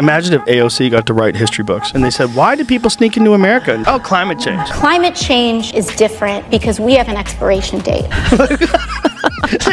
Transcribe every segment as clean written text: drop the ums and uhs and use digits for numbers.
Imagine if AOC got to write history books and they said, why do people sneak into America? Oh, climate change. Climate change is different because we have an expiration date.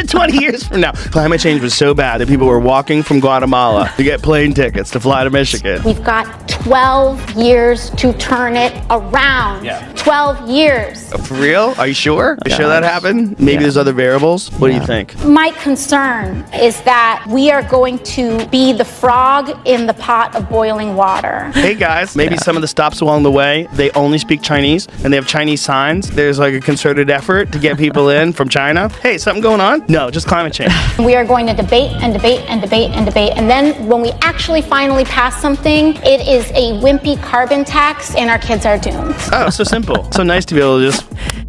20 years from now. Climate change was so bad that people were walking from Guatemala to get plane tickets to fly to Michigan. We've got 12 years to turn it around. Yeah. 12 years. For real? Are you sure? Are you sure that happened? Maybe there's other variables? What do you think? My concern is that we are going to be the frog in the pot of boiling water. Hey guys, maybe some of the stops along the way, they only speak Chinese and they have Chinese signs. There's like a concerted effort to get people in from China. Hey, something going on? No, just climate change. We are going to debate and debate and debate and debate. And then when we actually finally pass something, it is a wimpy carbon tax and our kids are doomed. Oh, so simple. So nice to be able to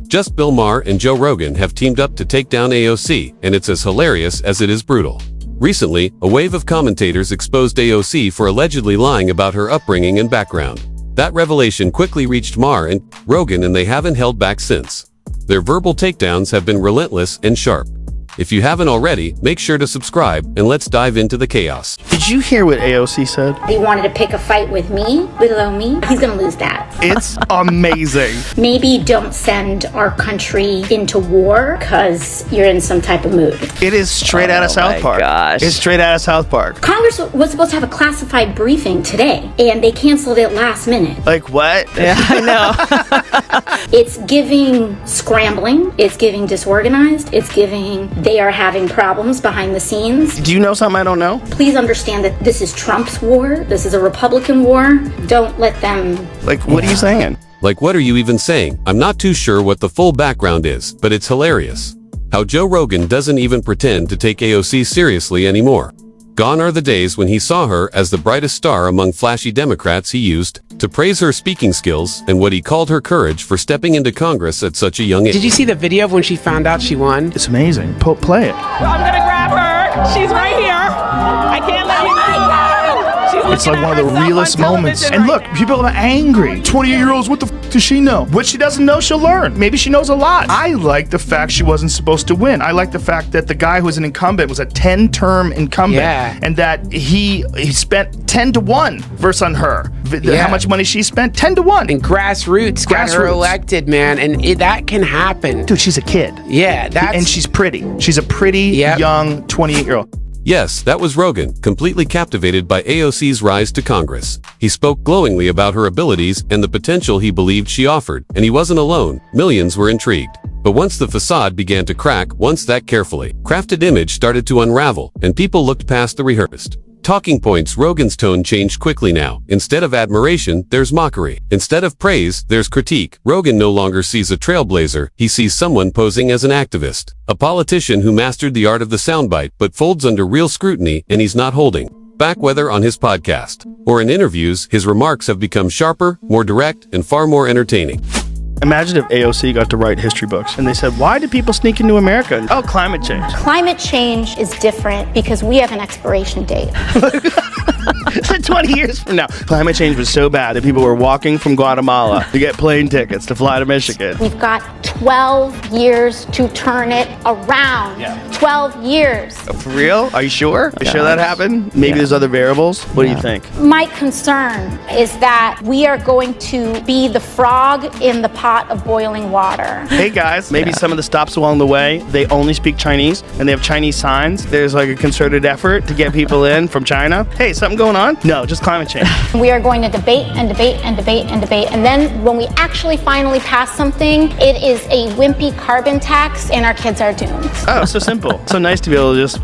Just Bill Maher and Joe Rogan have teamed up to take down AOC, and it's as hilarious as it is brutal. Recently, a wave of commentators exposed AOC for allegedly lying about her upbringing and background. That revelation quickly reached Maher and Rogan, and they haven't held back since. Their verbal takedowns have been relentless and sharp. If you haven't already, make sure to subscribe, and let's dive into the chaos. Did you hear what AOC said? He wanted to pick a fight with me, below me. He's gonna lose that. It's amazing. Maybe don't send our country into war because you're in some type of mood. It is straight out of South Park. Gosh. It's straight out of South Park. Congress was supposed to have a classified briefing today, and they canceled it last minute. Like what? Yeah, I know. It's giving scrambling. It's giving disorganized. It's giving they are having problems behind the scenes. Do you know something I don't know? Please understand that this is Trump's war. This is a Republican war. Don't let them... Like, what are you saying? Like, what are you even saying? I'm not too sure what the full background is, but it's hilarious. How Joe Rogan doesn't even pretend to take AOC seriously anymore. Gone are the days when he saw her as the brightest star among flashy Democrats. He used to praise her speaking skills and what he called her courage for stepping into Congress at such a young age. Did you see the video of when she found out she won? It's amazing. Play it. I'm gonna grab her. She's right here. I can't let you go. It's like one of the realest moments. And look, people are angry. 28-year-olds, what the f does she know? What she doesn't know, she'll learn. Maybe she knows a lot. I like the fact she wasn't supposed to win. I like the fact that the guy who was an incumbent was a 10-term incumbent. Yeah. And that he spent 10 to 1 versus on her. How much money she spent? 10 to 1. And grassroots got her elected, man. And that can happen. Dude, she's a kid. Yeah, And she's pretty. She's a pretty young 28-year-old. Yes, that was Rogan, completely captivated by AOC's rise to Congress. He spoke glowingly about her abilities and the potential he believed she offered, and he wasn't alone. Millions were intrigued. But once the facade began to crack, once that carefully crafted image started to unravel, and people looked past the rehearsed talking points, Rogan's tone changed quickly now. Instead of admiration, there's mockery. Instead of praise, there's critique. Rogan no longer sees a trailblazer, he sees someone posing as an activist. A politician who mastered the art of the soundbite but folds under real scrutiny, and he's not holding back. Whether on his podcast or in interviews, his remarks have become sharper, more direct, and far more entertaining. Imagine if AOC got to write history books and they said, why do people sneak into America? Oh, climate change. Climate change is different because we have an expiration date. 20 years from now. Climate change was so bad that people were walking from Guatemala to get plane tickets to fly to Michigan. We've got 12 years to turn it around. 12 years. For real? Are you sure? Are you sure that happened? Maybe there's other variables? What do you think? My concern is that we are going to be the frog in the pot of boiling water. Hey guys, maybe some of the stops along the way, they only speak Chinese and they have Chinese signs. There's like a concerted effort to get people in from China. Hey, something going on? No, just climate change. We are going to debate and debate and debate and debate. And then when we actually finally pass something, it is a wimpy carbon tax and our kids are doomed. Oh, so simple. So nice to be able to just...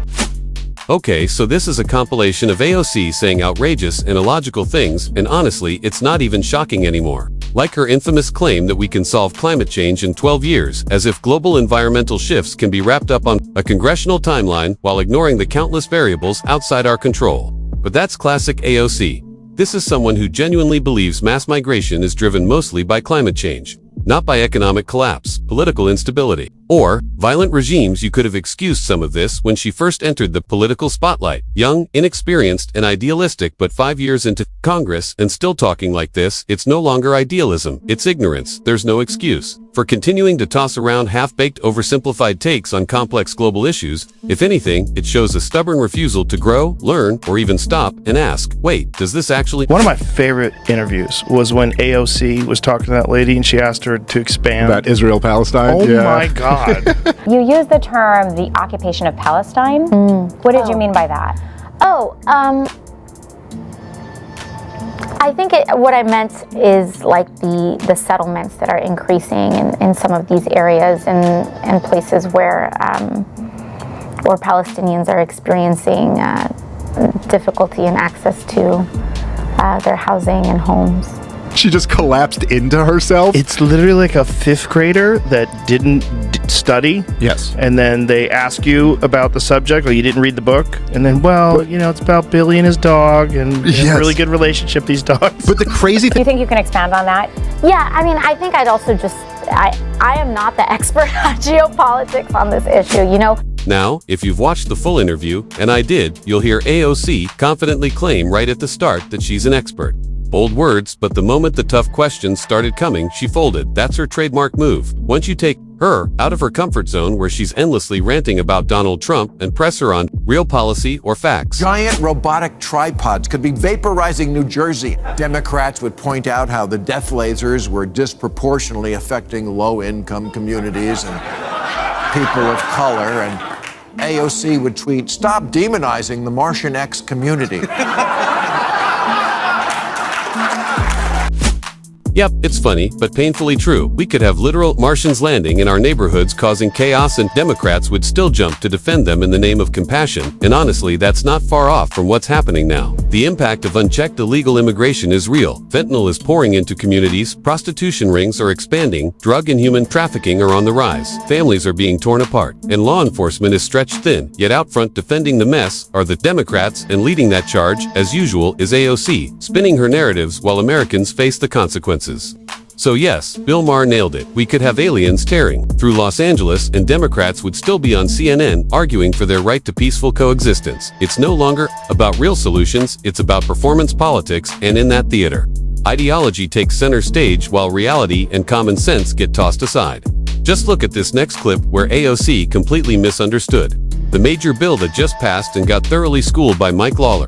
Okay, so this is a compilation of AOC saying outrageous and illogical things, and honestly, it's not even shocking anymore. Like her infamous claim that we can solve climate change in 12 years, as if global environmental shifts can be wrapped up on a congressional timeline while ignoring the countless variables outside our control. But that's classic AOC. This is someone who genuinely believes mass migration is driven mostly by climate change, not by economic collapse, political instability, Or, violent regimes. You could have excused some of this when she first entered the political spotlight. Young, inexperienced, and idealistic, but 5 years into Congress and still talking like this, it's no longer idealism, it's ignorance. There's no excuse for continuing to toss around half-baked, oversimplified takes on complex global issues. If anything, it shows a stubborn refusal to grow, learn, or even stop and ask, wait, does this actually— One of my favorite interviews was when AOC was talking to that lady and she asked her to expand. About Israel-Palestine? Oh my God. You use the term the occupation of Palestine. What did you mean by that? I think what I meant is like the settlements that are increasing in some of these areas and places where Palestinians are experiencing difficulty in access to their housing and homes. She just collapsed into herself? It's literally like a fifth grader that didn't study. Yes. And then they ask you about the subject, or you didn't read the book. And then, it's about Billy and his dog and a really good relationship, these dogs. But the crazy Do thing— you think you can expand on that? Yeah, I mean, I think I'd also I am not the expert on geopolitics on this issue, you know? Now, if you've watched the full interview, and I did, you'll hear AOC confidently claim right at the start that she's an expert. Bold words, but the moment the tough questions started coming, she folded. That's her trademark move. Once you take her out of her comfort zone where she's endlessly ranting about Donald Trump and press her on real policy or facts. Giant robotic tripods could be vaporizing New Jersey. Democrats would point out how the death lasers were disproportionately affecting low-income communities and people of color, and AOC would tweet, "Stop demonizing the Martian X community." Yep, it's funny, but painfully true. We could have literal Martians landing in our neighborhoods causing chaos, and Democrats would still jump to defend them in the name of compassion. And honestly, that's not far off from what's happening now. The impact of unchecked illegal immigration is real. Fentanyl is pouring into communities, prostitution rings are expanding, drug and human trafficking are on the rise, families are being torn apart, and law enforcement is stretched thin. Yet out front defending the mess are the Democrats, and leading that charge, as usual, is AOC, spinning her narratives while Americans face the consequences. So yes, Bill Maher nailed it. We could have aliens tearing through Los Angeles and Democrats would still be on CNN arguing for their right to peaceful coexistence. It's no longer about real solutions, it's about performance politics, and in that theater, ideology takes center stage while reality and common sense get tossed aside. Just look at this next clip where AOC completely misunderstood the major bill that just passed and got thoroughly schooled by Mike Lawler.